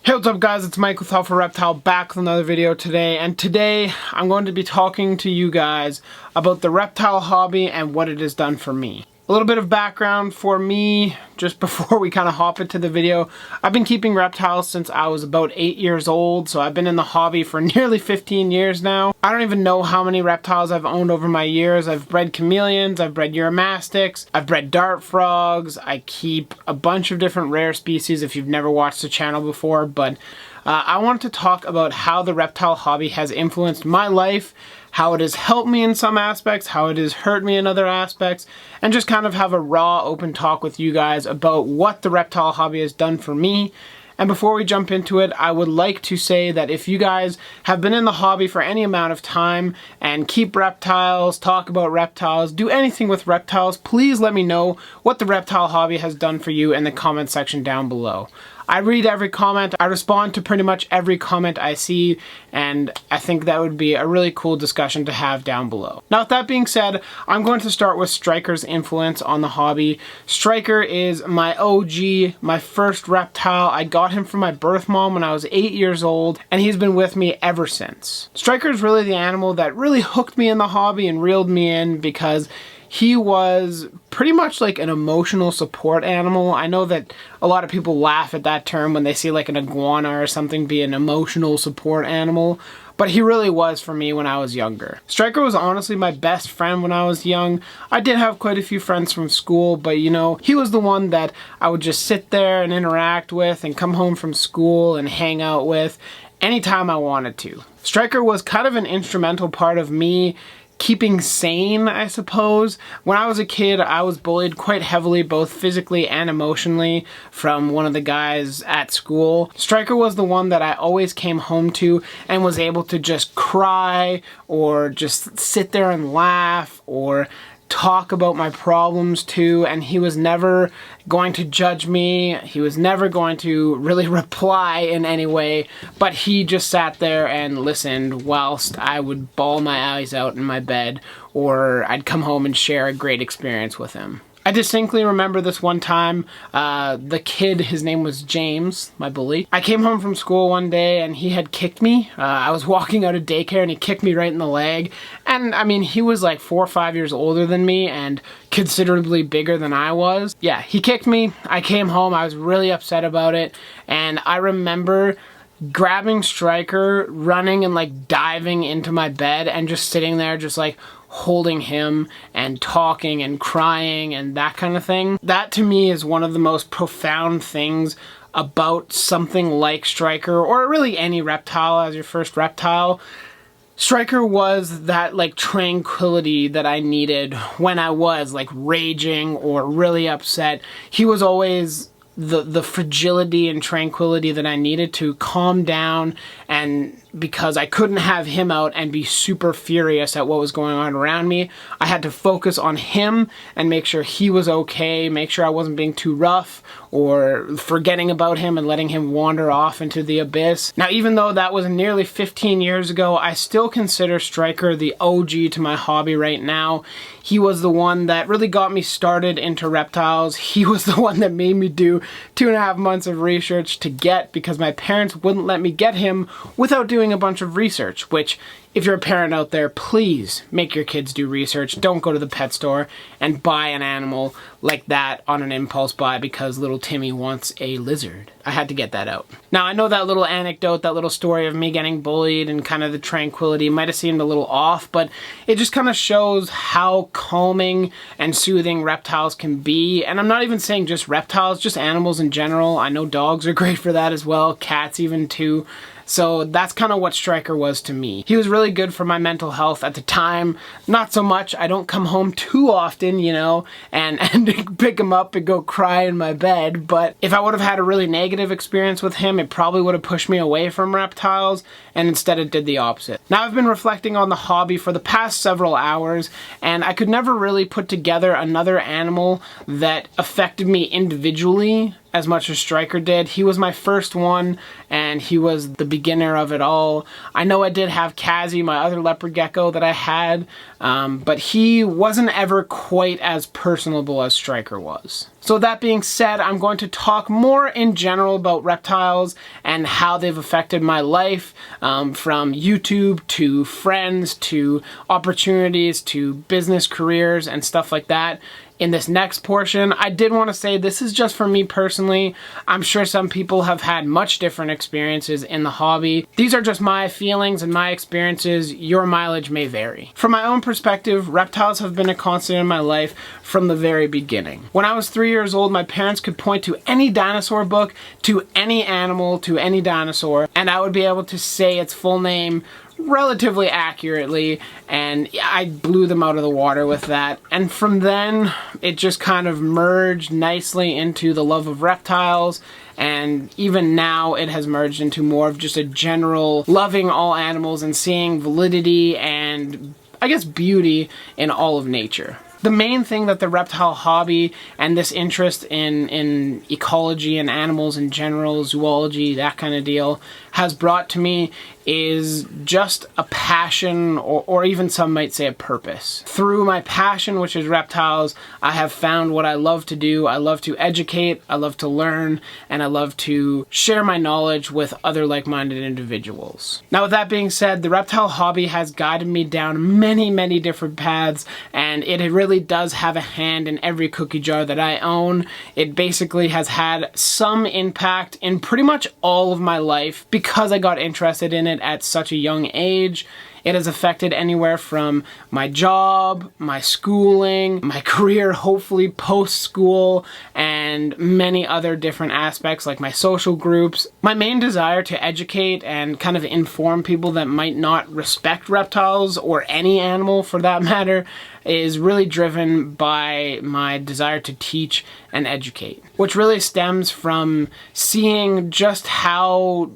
Hey, what's up guys, it's Mike with Reptile back with another video today, and today I'm going to be talking to you guys about the reptile hobby and what it has done for me. A little bit of background for me, just before we kind of hop into the video. I've been keeping reptiles since I was about 8 years old, so I've been in the hobby for nearly 15 years now. I don't even know how many reptiles I've owned over my years. I've bred chameleons, I've bred uromastyx, I've bred dart frogs, I keep a bunch of different rare species if you've never watched the channel before, but I want to talk about how the reptile hobby has influenced my life, how it has helped me in some aspects, how it has hurt me in other aspects, and just kind of have a raw, open talk with you guys about what the reptile hobby has done for me. And before we jump into it, I would like to say that if you guys have been in the hobby for any amount of time and keep reptiles, talk about reptiles, do anything with reptiles, please let me know what the reptile hobby has done for you in the comment section down below. I read every comment, I respond to pretty much every comment I see, and I think that would be a really cool discussion to have down below. Now with that being said, I'm going to start with Stryker's influence on the hobby. Stryker is my OG, my first reptile. I got him from my birth mom when I was 8 years old, and he's been with me ever since. Stryker is really the animal that really hooked me in the hobby and reeled me in because he was pretty much like an emotional support animal. I know that a lot of people laugh at that term when they see like an iguana or something be an emotional support animal, but he really was for me when I was younger. Stryker was honestly my best friend when I was young. I did have quite a few friends from school, but you know, he was the one that I would just sit there and interact with and come home from school and hang out with anytime I wanted to. Stryker was kind of an instrumental part of me keeping sane, I suppose. When I was a kid, I was bullied quite heavily, both physically and emotionally, from one of the guys at school. Stryker was the one that I always came home to and was able to just cry or just sit there and laugh or talk about my problems to, and he was never going to judge me. He was never going to really reply in any way, but he just sat there and listened whilst I would bawl my eyes out in my bed, or I'd come home and share a great experience with him. I distinctly remember this one time, the kid, his name was James, my bully. I came home from school one day and he had kicked me. I was walking out of daycare and he kicked me right in the leg. And I mean, he was like 4 or 5 years older than me and considerably bigger than I was. Yeah, he kicked me. I came home, I was really upset about it. And I remember grabbing Stryker, running and like diving into my bed and just sitting there just like holding him and talking and crying and that kind of thing. That to me is one of the most profound things about something like Stryker, or really any reptile as your first reptile. Stryker was that like tranquility that I needed when I was like raging or really upset. He was always the fragility and tranquility that I needed to calm down, and because I couldn't have him out and be super furious at what was going on around me, I had to focus on him and make sure he was okay, make sure I wasn't being too rough or forgetting about him and letting him wander off into the abyss. Now, even though that was nearly 15 years ago, I still consider Stryker the OG to my hobby right now. He was the one that really got me started into reptiles. He was the one that made me do 2.5 months of research to get, because my parents wouldn't let me get him without doing a bunch of research, which, if you're a parent out there, please make your kids do research. Don't go to the pet store and buy an animal like that on an impulse buy because little Timmy wants a lizard. I had to get that out. Now, I know that little anecdote, that little story of me getting bullied and kind of the tranquility might have seemed a little off, but it just kind of shows how calming and soothing reptiles can be. And I'm not even saying just reptiles, just animals in general. I know dogs are great for that as well, cats even too. So that's kind of what Stryker was to me. He was really good for my mental health at the time. Not so much. I don't come home too often, you know, and pick him up and go cry in my bed. But if I would have had a really negative experience with him, it probably would have pushed me away from reptiles, and instead it did the opposite. Now, I've been reflecting on the hobby for the past several hours, and I could never really put together another animal that affected me individually as much as Stryker did. He was my first one, and he was the beginner of it all. I know I did have Cassie, my other leopard gecko that I had, but he wasn't ever quite as personable as Stryker was. So that being said, I'm going to talk more in general about reptiles and how they've affected my life, from YouTube to friends to opportunities to business careers and stuff like that. In this next portion, I did want to say this is just for me personally. I'm sure some people have had much different experiences in the hobby. These are just my feelings and my experiences. Your mileage may vary. From my own perspective, reptiles have been a constant in my life from the very beginning. When I was 3 years old, my parents could point to any dinosaur book, to any animal, to any dinosaur, and I would be able to say its full name relatively accurately, and I blew them out of the water with that. And from then, it just kind of merged nicely into the love of reptiles, and even now it has merged into more of just a general loving all animals and seeing validity and, I guess, beauty in all of nature. The main thing that the reptile hobby and this interest in ecology and animals in general, zoology, that kind of deal, has brought to me is just a passion, or even some might say a purpose. Through my passion, which is reptiles, I have found what I love to do. I love to educate, I love to learn, and I love to share my knowledge with other like-minded individuals. Now, with that being said, the reptile hobby has guided me down many, many different paths, and it really does have a hand in every cookie jar that I own. It basically has had some impact in pretty much all of my life because I got interested in it at such a young age. It has affected anywhere from my job, my schooling, my career, hopefully post-school, and many other different aspects like my social groups. My main desire to educate and kind of inform people that might not respect reptiles, or any animal for that matter, is really driven by my desire to teach and educate, which really stems from seeing just how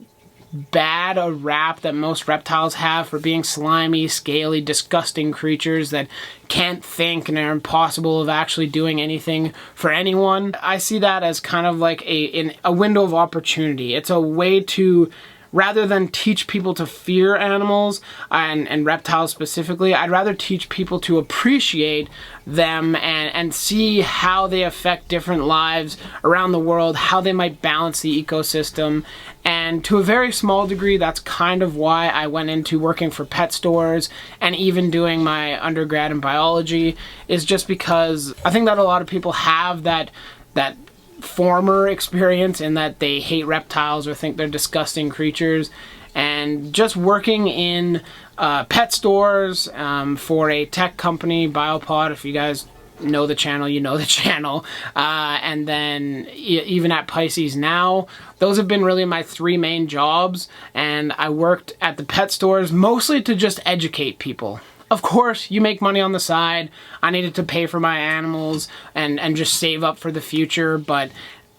bad a rap that most reptiles have for being slimy, scaly, disgusting creatures that can't think and are impossible of actually doing anything for anyone. I see that as kind of like a window of opportunity. It's a way to, rather than teach people to fear animals and reptiles specifically, I'd rather teach people to appreciate them and see how they affect different lives around the world, how they might balance the ecosystem. And to a very small degree, that's kind of why I went into working for pet stores and even doing my undergrad in biology, is just because I think that a lot of people have that former experience in that they hate reptiles or think they're disgusting creatures. And just working in pet stores for a tech company, Biopod, if you guys know the channel, you know the channel, and then even at Pisces now, those have been really my three main jobs. And I worked at the pet stores mostly to just educate people. Of course, you make money on the side. I needed to pay for my animals and just save up for the future, but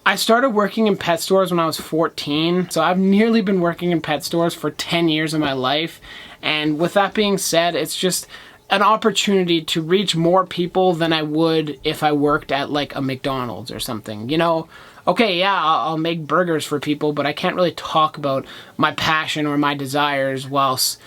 I started working in pet stores when I was 14, so I've nearly been working in pet stores for 10 years of my life. And with that being said, it's just an opportunity to reach more people than I would if I worked at like a McDonald's or something. You know, okay, yeah, I'll make burgers for people, but I can't really talk about my passion or my desires whilst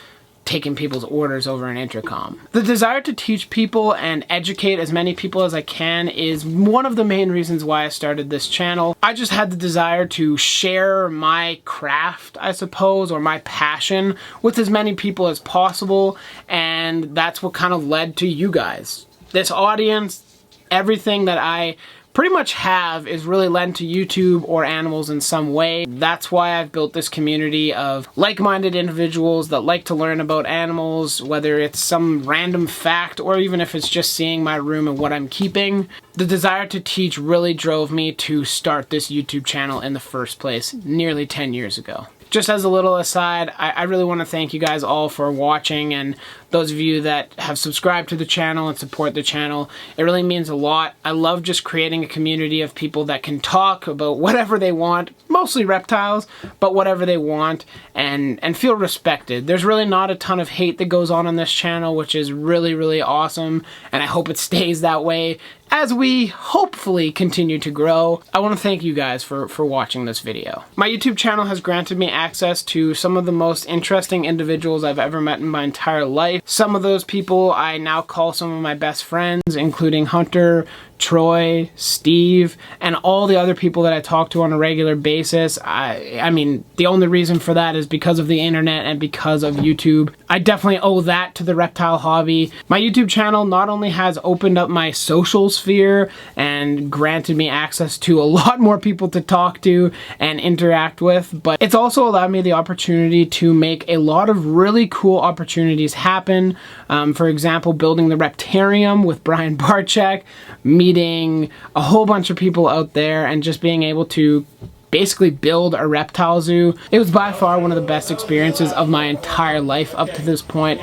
taking people's orders over an intercom. The desire to teach people and educate as many people as I can is one of the main reasons why I started this channel. I just had the desire to share my craft, I suppose, or my passion with as many people as possible, and that's what kind of led to you guys. This audience, everything that I pretty much have is really led to YouTube or animals in some way. That's why I've built this community of like-minded individuals that like to learn about animals, whether it's some random fact or even if it's just seeing my room and what I'm keeping. The desire to teach really drove me to start this YouTube channel in the first place nearly 10 years ago. Just as a little aside, I really want to thank you guys all for watching, and those of you that have subscribed to the channel and support the channel. It really means a lot. I love just creating a community of people that can talk about whatever they want, mostly reptiles, but whatever they want, and feel respected. There's really not a ton of hate that goes on this channel, which is really, really awesome, and I hope it stays that way. as we hopefully continue to grow. I want to thank you guys for watching this video. My YouTube channel has granted me access to some of the most interesting individuals I've ever met in my entire life. Some of those people I now call some of my best friends, including Hunter, Troy, Steve, and all the other people that I talk to on a regular basis. I mean, the only reason for that is because of the internet and because of YouTube. I definitely owe that to the reptile hobby. My YouTube channel not only has opened up my social sphere and granted me access to a lot more people to talk to and interact with, but it's also allowed me the opportunity to make a lot of really cool opportunities happen. For example, building the Reptarium with Brian Barczyk, meeting a whole bunch of people out there, and just being able to basically build a reptile zoo. It was by far one of the best experiences of my entire life up to this point.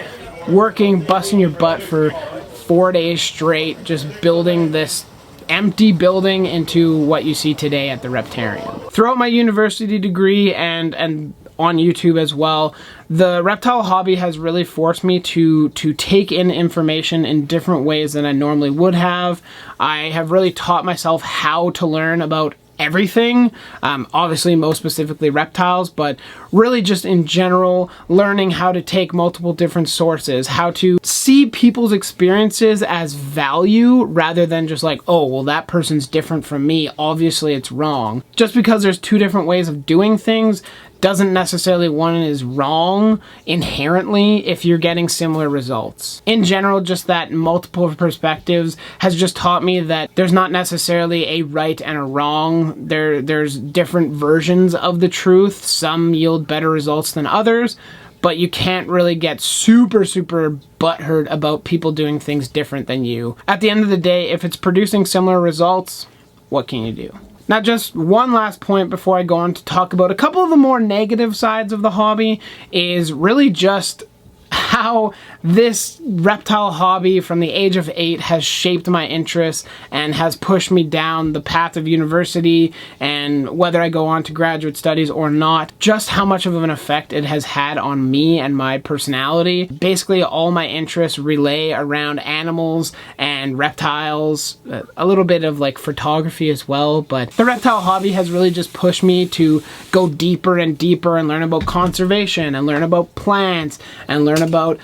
Working, busting your butt for 4 days straight, just building this empty building into what you see today at the Reptarium. Throughout my university degree and on YouTube as well, the reptile hobby has really forced me to take in information in different ways than I normally would have. I have really taught myself how to learn about everything, obviously most specifically reptiles, but really just in general, learning how to take multiple different sources, how to see people's experiences as value rather than just like, oh, well, that person's different from me, obviously it's wrong. Just because there's two different ways of doing things doesn't necessarily one is wrong inherently if you're getting similar results. In general, just that multiple perspectives has just taught me that there's not necessarily a right and a wrong. There's different versions of the truth. Some yield better results than others, but you can't really get super butthurt about people doing things different than you. At the end of the day, if it's producing similar results, what can you do? Now, just one last point before I go on to talk about a couple of the more negative sides of the hobby is really just how this reptile hobby from the age of 8 has shaped my interests and has pushed me down the path of university, and whether I go on to graduate studies or not, just how much of an effect it has had on me and my personality. Basically, all my interests relay around animals and reptiles, a little bit of like photography as well, but the reptile hobby has really just pushed me to go deeper and deeper and learn about conservation and learn about plants and learn about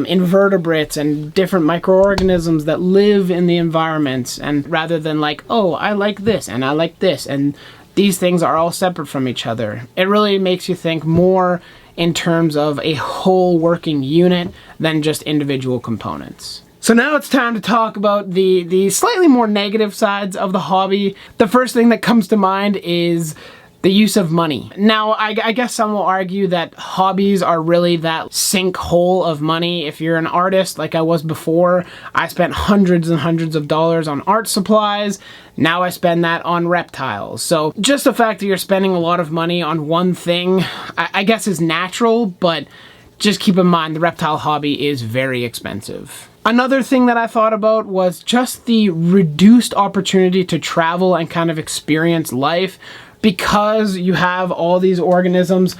invertebrates and different microorganisms that live in the environments, and rather than like, oh, I like this and I like this and these things are all separate from each other. It really makes you think more in terms of a whole working unit than just individual components. So now it's time to talk about the slightly more negative sides of the hobby. The first thing that comes to mind is the use of money. Now, I guess some will argue that hobbies are really that sinkhole of money. If you're an artist like I was before, I spent hundreds and hundreds of dollars on art supplies. Now I spend that on reptiles. So just the fact that you're spending a lot of money on one thing, I guess is natural, but just keep in mind the reptile hobby is very expensive. Another thing that I thought about was just the reduced opportunity to travel and kind of experience life, because you have all these organisms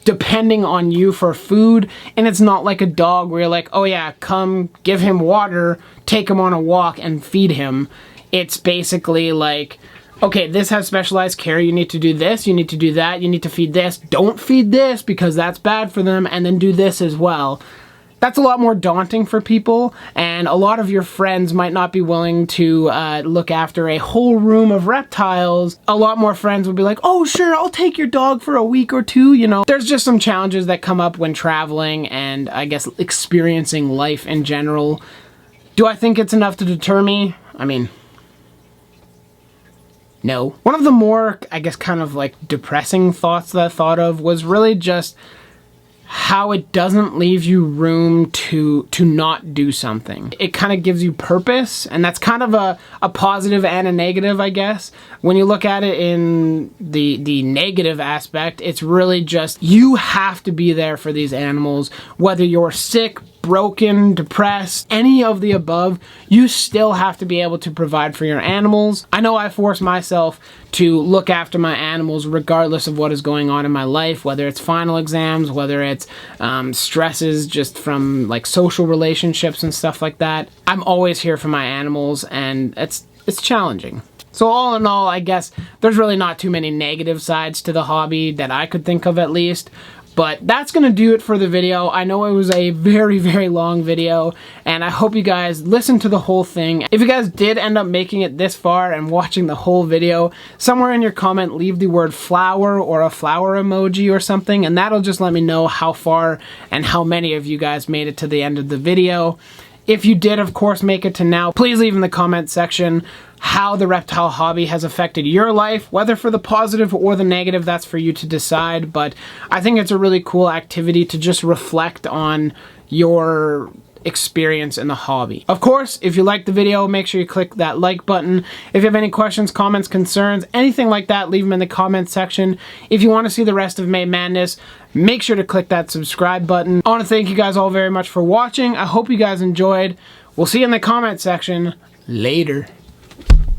depending on you for food, and it's not like a dog where you're like, oh yeah, come give him water, take him on a walk and feed him. It's basically like, okay, this has specialized care, you need to do this, you need to do that, you need to feed this, don't feed this because that's bad for them, and then do this as well. That's a lot more daunting for people, and a lot of your friends might not be willing to look after a whole room of reptiles. A lot more friends would be like, oh sure, I'll take your dog for a week or two, you know. There's just some challenges that come up when traveling and I guess experiencing life in general. Do I think it's enough to deter me? I mean, no. One of the more, I guess, kind of like depressing thoughts that I thought of was really just how it doesn't leave you room to not do something. It kind of gives you purpose, and that's kind of a positive and a negative, I guess. When you look at it in the negative aspect, it's really just you have to be there for these animals, whether you're sick, broken, depressed, any of the above, you still have to be able to provide for your animals. I know I force myself to look after my animals regardless of what is going on in my life, whether it's final exams, whether it's stresses just from like social relationships and stuff like that. I'm always here for my animals, and it's it's challenging. So all in all, I guess there's really not too many negative sides to the hobby that I could think of, at least. But that's going to do it for the video. I know it was a very, very long video, and I hope you guys listened to the whole thing. If you guys did end up making it this far and watching the whole video, somewhere in your comment leave the word flower or a flower emoji or something, and that'll just let me know how far and how many of you guys made it to the end of the video. If you did, of course, make it to now, please leave in the comment section how the reptile hobby has affected your life, whether for the positive or the negative. That's for you to decide, but I think it's a really cool activity to just reflect on your experience in the hobby. Of course, if you liked the video, make sure you click that like button. If you have any questions, comments, concerns, anything like that, leave them in the comment section. If you want to see the rest of May Madness, make sure to click that subscribe button. I want to thank you guys all very much for watching. I hope you guys enjoyed. We'll see you in the comment section. Later.